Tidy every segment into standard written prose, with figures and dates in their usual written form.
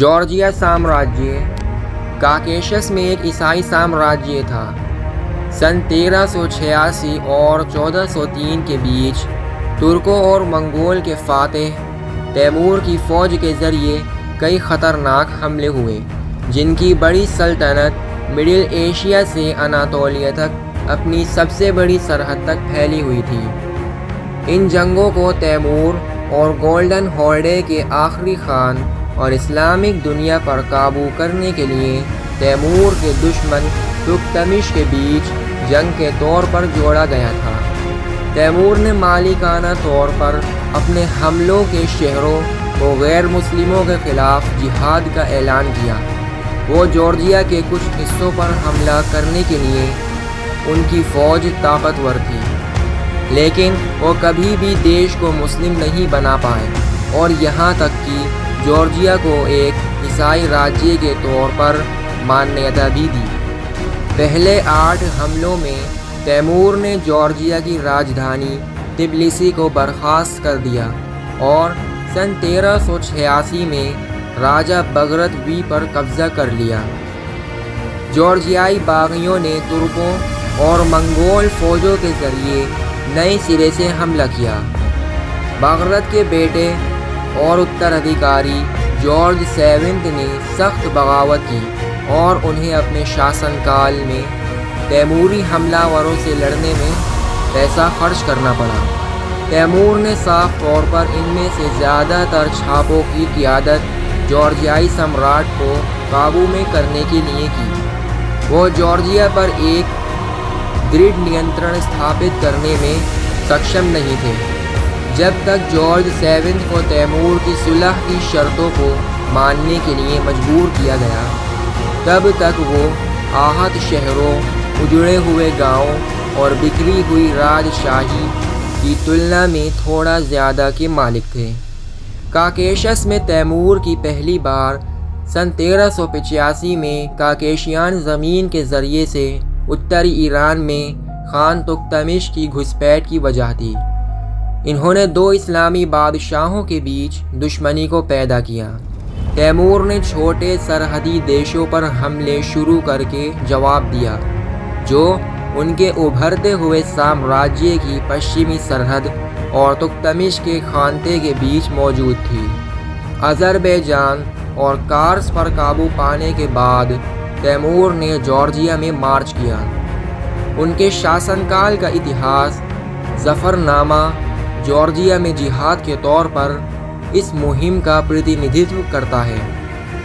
Georgia سامراجیہ کاکیشس میں ایک عیسائی سامراجیہ تھا۔ سن 1386 اور 1403 کے بیچ ترکوں اور منگول کے فاتح تیمور کی فوج کے ذریعے کئی خطرناک حملے ہوئے، جن کی بڑی سلطنت مڈل ایشیا سے اناطولیہ تک اپنی سب سے بڑی سرحد تک پھیلی ہوئی تھی۔ ان جنگوں کو تیمور اور گولڈن ہورڈے کے آخری خان اور اسلامک دنیا پر قابو کرنے کے لیے تیمور کے دشمن تکتمش کے بیچ جنگ کے طور پر جوڑا گیا تھا۔ تیمور نے مالکانہ طور پر اپنے حملوں کے شہروں و غیر مسلموں کے خلاف جہاد کا اعلان کیا۔ وہ جارجیا کے کچھ حصوں پر حملہ کرنے کے لیے ان کی فوج طاقتور تھی، لیکن وہ کبھی بھی دیش کو مسلم نہیں بنا پائے اور یہاں تک کہ جارجیا کو ایک عیسائی راجیہ کے طور پر مانیتا بھی دی۔ پہلے 8 حملوں میں تیمور نے جارجیا کی راجدھانی تبلیسی کو برخاست کر دیا اور سن 1386 میں راجہ بغرت وی پر قبضہ کر لیا۔ جارجیائی باغیوں نے ترکوں اور منگول فوجوں کے ذریعے نئے سرے سے حملہ کیا۔ بغرت کے بیٹے اور اترادھیکاری جارج 7 نے سخت بغاوت کی اور انہیں اپنے شاسن کال میں تیموری حملہ وروں سے لڑنے میں پیسہ خرچ کرنا پڑا۔ تیمور نے صاف طور پر ان میں سے زیادہ تر چھاپوں کی قیادت جارجیائی سمراٹ کو قابو میں کرنے کے لیے کی۔ وہ جارجیا پر ایک دڑھ نینترن استھاپت کرنے میں سکشم نہیں تھے۔ جب تک جارج 7 کو تیمور کی صلح کی شرطوں کو ماننے کے لیے مجبور کیا گیا، تب تک وہ آہت شہروں، اجڑے ہوئے گاؤں اور بکھری ہوئی راجشاہی کی تلنا میں تھوڑا زیادہ کے مالک تھے۔ کاکیشس میں تیمور کی پہلی بار سن 1385 میں کاکیشیان زمین کے ذریعے سے اتری ایران میں خان تکتمش کی گھسپیٹ کی وجہ تھی۔ انہوں نے 2 اسلامی بادشاہوں کے بیچ دشمنی کو پیدا کیا۔ تیمور نے چھوٹے سرحدی دیشوں پر حملے شروع کر کے جواب دیا، جو ان کے ابھرتے ہوئے سامراجیہ کی پشچمی سرحد اور تکتمش کے خانتے کے بیچ موجود تھی۔ آذربائیجان اور کارس پر قابو پانے کے بعد تیمور نے جارجیا میں مارچ کیا۔ ان کے شاسن کال کا اتہاس ظفر نامہ جارجیا میں جہاد کے طور پر اس مہم کا پرتیندھتو کرتا ہے۔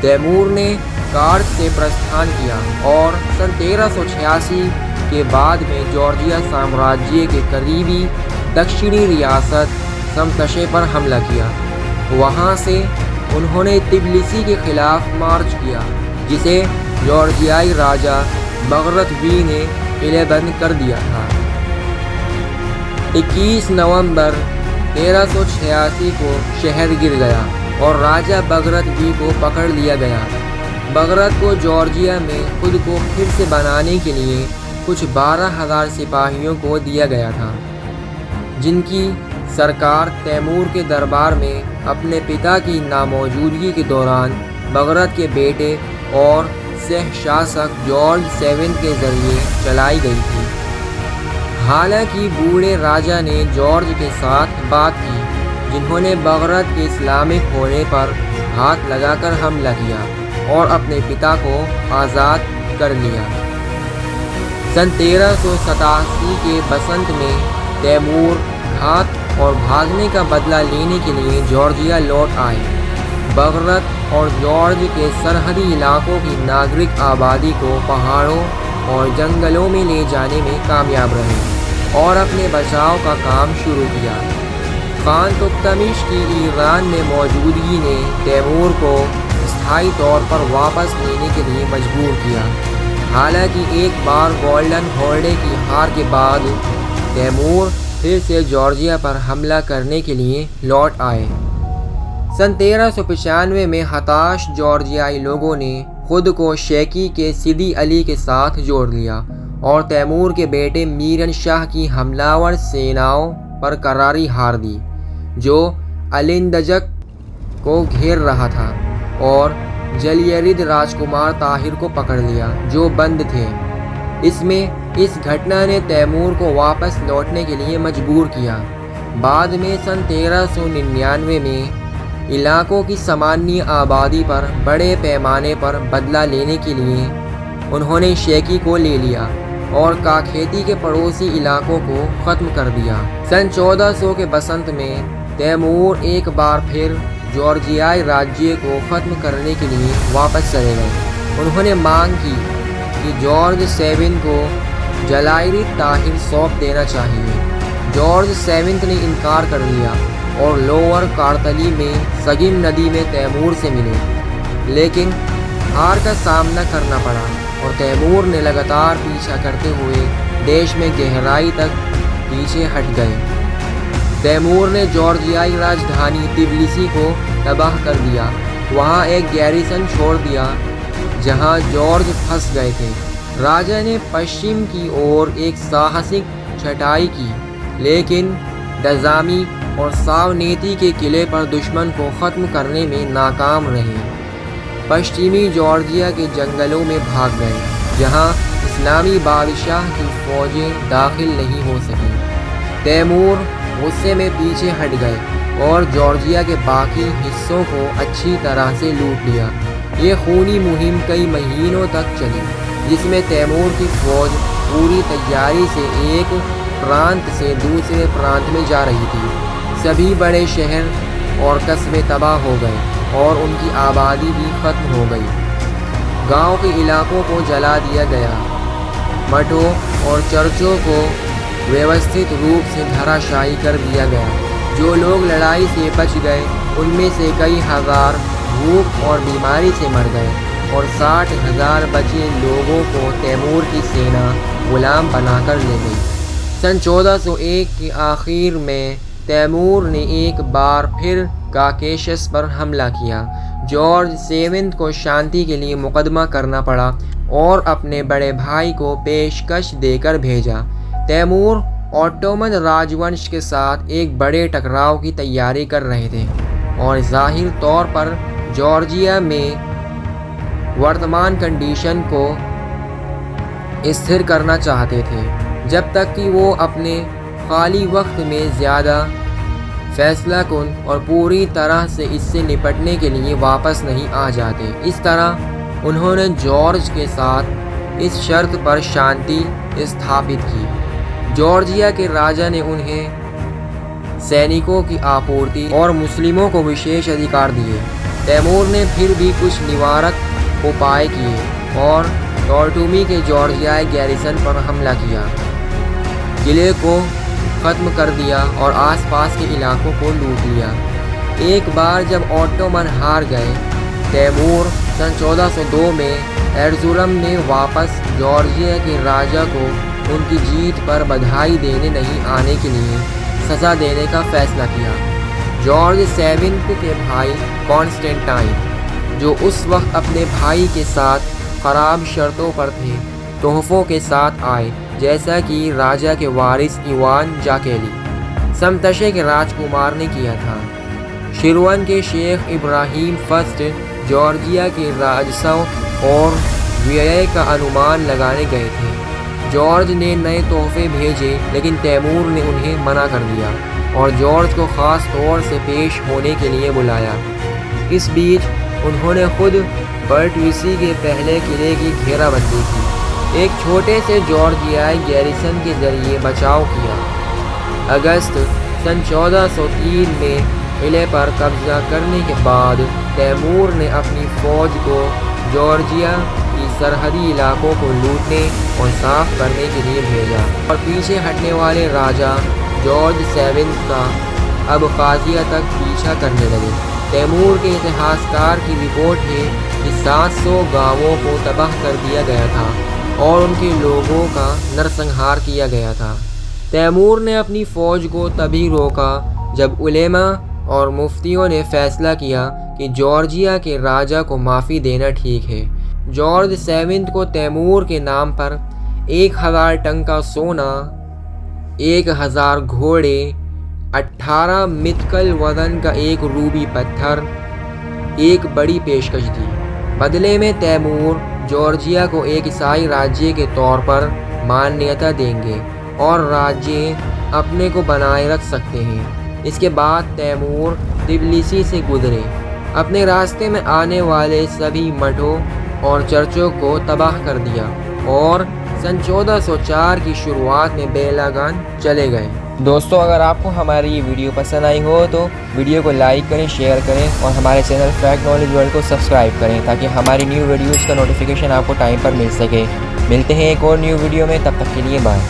تیمور نے کارس سے پرستھان کیا اور سن 1386 کے بعد میں جارجیا سامراجیہ کے قریبی دکشنی ریاست سمتشے پر حملہ کیا۔ وہاں سے انہوں نے تبلیسی کے خلاف مارچ کیا، جسے جارجیائی راجہ بغرت وی نے قلعہ بند کر دیا تھا۔ 21 نومبر 1386 کو شہر گر گیا اور راجہ بغرت وی کو پکڑ لیا گیا۔ بغرت کو جارجیا میں خود کو پھر سے بنانے کے لیے کچھ 12,000 سپاہیوں کو دیا گیا تھا، جن کی سرکار تیمور کے دربار میں اپنے پتا کی ناموجودگی کے دوران بغرت کے بیٹے اور سہ شاسک جارج 7 کے ذریعے چلائی گئی تھی۔ حالانکہ بوڑھے راجہ نے جارج کے ساتھ بات کی، جنہوں نے بغرت کے اسلامک ہونے پر ہاتھ لگا کر حملہ کیا اور اپنے پتا کو آزاد کر لیا۔ سن 1387 کے بسنت میں تیمور گھات اور بھاگنے کا بدلہ لینے کے لیے جارجیا لوٹ آئے۔ بغرت اور جارج کے سرحدی علاقوں کی ناگرک آبادی کو پہاڑوں اور جنگلوں میں لے جانے میں کامیاب رہے اور اپنے بچاؤ کا کام شروع کیا۔ خان تکتمش کی ایران میں موجودگی نے تیمور کو استھائی طور پر واپس لینے کے لیے مجبور کیا۔ حالانکہ ایک بار گولڈن ہورڈے کی ہار کے بعد تیمور پھر سے جارجیا پر حملہ کرنے کے لیے لوٹ آئے۔ سن 1395 میں ہتاش جارجیائی لوگوں نے خود کو شیکی کے سیدی علی کے ساتھ جوڑ لیا اور تیمور کے بیٹے میرن شاہ کی حملہ ور سیناؤں پر کراری ہار دی، جو الندجک کو گھیر رہا تھا، اور جلیرد راجکمار طاہر کو پکڑ لیا جو بند تھے۔ اس گھٹنا نے تیمور کو واپس لوٹنے کے لیے مجبور کیا۔ بعد میں سن 1399 میں علاقوں کی سامانیہ آبادی پر بڑے پیمانے پر بدلہ لینے کے لیے انہوں نے شیکی کو لے لیا اور کاکھیتی کے پڑوسی علاقوں کو ختم کر دیا۔ سن 1400 کے بسنت میں تیمور ایک بار پھر جارجیائی راجیہ کو ختم کرنے کے لیے واپس چلے گئے۔ انہوں نے مانگ کی کہ جارج سیونتھ کو جلائرد طاہر سونپ دینا چاہیے۔ جارج سیونتھ نے انکار کر دیا اور لوور کارتلی میں سگم ندی میں تیمور سے ملے، لیکن ہار کا سامنا کرنا پڑا اور تیمور نے لگاتار پیچھا کرتے ہوئے دیش میں گہرائی تک پیچھے ہٹ گئے۔ تیمور نے جارجیائی راجدھانی تبلیسی کو تباہ کر دیا، وہاں ایک گیریسن چھوڑ دیا جہاں جارج پھنس گئے تھے۔ راجا نے پشچم کی اور ایک ساہسک چھٹائی کی، لیکن ڈزامی اور ساونیتی کے قلعے پر دشمن کو ختم کرنے میں ناکام رہے۔ پشچمی جارجیا کے جنگلوں میں بھاگ گئے جہاں اسلامی بادشاہ کی فوجیں داخل نہیں ہو سکیں۔ تیمور غصے میں پیچھے ہٹ گئے اور جارجیا کے باقی حصوں کو اچھی طرح سے لوٹ لیا۔ یہ خونی مہم کئی مہینوں تک چلی، جس میں تیمور کی فوج پوری تیاری سے ایک پرانت سے دوسرے پرانت میں جا رہی تھی۔ سبھی بڑے شہر اور قصبے تباہ ہو گئے اور ان کی آبادی بھی ختم ہو گئی۔ گاؤں کے علاقوں کو جلا دیا گیا، مٹھوں اور چرچوں کو ویوستھت روپ سے دھرا شاہی کر دیا گیا۔ جو لوگ لڑائی سے بچ گئے ان میں سے کئی ہزار بھوک اور بیماری سے مر گئے اور 60,000 بچے لوگوں کو تیمور کی سینا غلام بنا کر لے گئی۔ سن 1401 کے آخر میں تیمور نے ایک بار پھر کاکیشس پر حملہ کیا۔ جارج سیونتھ کو شانتی کے لیے مقدمہ کرنا پڑا اور اپنے بڑے بھائی کو پیشکش دے کر بھیجا۔ تیمور اوٹومن راجونش کے ساتھ ایک بڑے ٹکراؤ کی تیاری کر رہے تھے اور ظاہر طور پر جارجیا میں ورتمان کنڈیشن کو استھر کرنا چاہتے تھے، جب تک کہ وہ اپنے خالی وقت میں زیادہ فیصلہ کن اور پوری طرح سے اس سے نپٹنے کے لیے واپس نہیں آ جاتے۔ اس طرح انہوں نے جارج کے ساتھ اس شرط پر شانتی استھاپت کی۔ جارجیا کے راجا نے انہیں سینکوں کی آپورتی اور مسلموں کو وشیش ادھیکار دیے۔ تیمور نے پھر بھی کچھ نوارک اپائے کیے اور ٹورٹومی کے جارجیائی گیریسن پر حملہ کیا، قلعے کو ختم کر دیا اور آس پاس کے علاقوں کو لوٹ لیا۔ ایک بار جب اوٹومن ہار گئے، تیمور سن 1402 میں ایرزورم میں واپس جارجیا کے راجا کو ان کی جیت پر بدھائی دینے نہیں آنے کے لیے سزا دینے کا فیصلہ کیا۔ جارج سیونتھ کے بھائی کانسٹینٹائن، جو اس وقت اپنے بھائی کے ساتھ خراب شرطوں پر تھے، تحفوں کے ساتھ آئے، جیسا کہ راجا کے وارث ایوان جاکیلی سمتشے کے راجکمار نے کیا تھا۔ شیروان کے شیخ ابراہیم فرسٹ جارجیا کے راجسو اور ویے کا انومان لگانے گئے تھے۔ جارج نے نئے تحفے بھیجے لیکن تیمور نے انہیں منع کر دیا اور جارج کو خاص طور سے پیش ہونے کے لیے بلایا۔ اس بیچ انہوں نے خود برٹویسی کے پہلے قلعے کی گھیرا بندی کی، ایک چھوٹے سے جارجیائی گیریسن کے ذریعے بچاؤ کیا۔ اگست سن 1403 میں قلعے پر قبضہ کرنے کے بعد تیمور نے اپنی فوج کو جارجیا کی سرحدی علاقوں کو لوٹنے اور صاف کرنے کے لیے بھیجا اور پیچھے ہٹنے والے راجا جارج سیونتھ کا ابخازیہ تک پیچھا کرنے لگے۔ تیمور کے اتہاسکار کی رپورٹ ہے کہ 700 گاؤوں کو تباہ کر دیا گیا تھا اور ان کے لوگوں کا نرسنہار کیا گیا تھا۔ تیمور نے اپنی فوج کو تبھی روکا جب علماء اور مفتیوں نے فیصلہ کیا کہ جارجیا کے راجا کو معافی دینا ٹھیک ہے۔ جارج سیونتھ کو تیمور کے نام پر 1000 ٹن کا سونا، 1000 گھوڑے، 18 مثقل وزن کا ایک روبی پتھر، ایک بڑی پیشکش دی۔ بدلے میں تیمور جارجیا کو ایک عیسائی راجیہ کے طور پر مانیتا دیں گے اور راجیہ اپنے کو بنائے رکھ سکتے ہیں۔ اس کے بعد تیمور تبلیسی سے گزرے، اپنے راستے میں آنے والے سبھی مٹھوں اور چرچوں کو تباہ کر دیا اور سن 1404 کی شروعات میں بیلا گان چلے گئے۔ دوستو، اگر آپ کو ہماری یہ ویڈیو پسند آئی ہو تو ویڈیو کو لائک کریں، شیئر کریں اور ہمارے چینل فیکٹ نالج ورلڈ کو سبسکرائب کریں تاکہ ہماری نیو ویڈیوز کا نوٹیفیکیشن آپ کو ٹائم پر مل سکے۔ ملتے ہیں ایک اور نیو ویڈیو میں، تب تک کے لیے بائے۔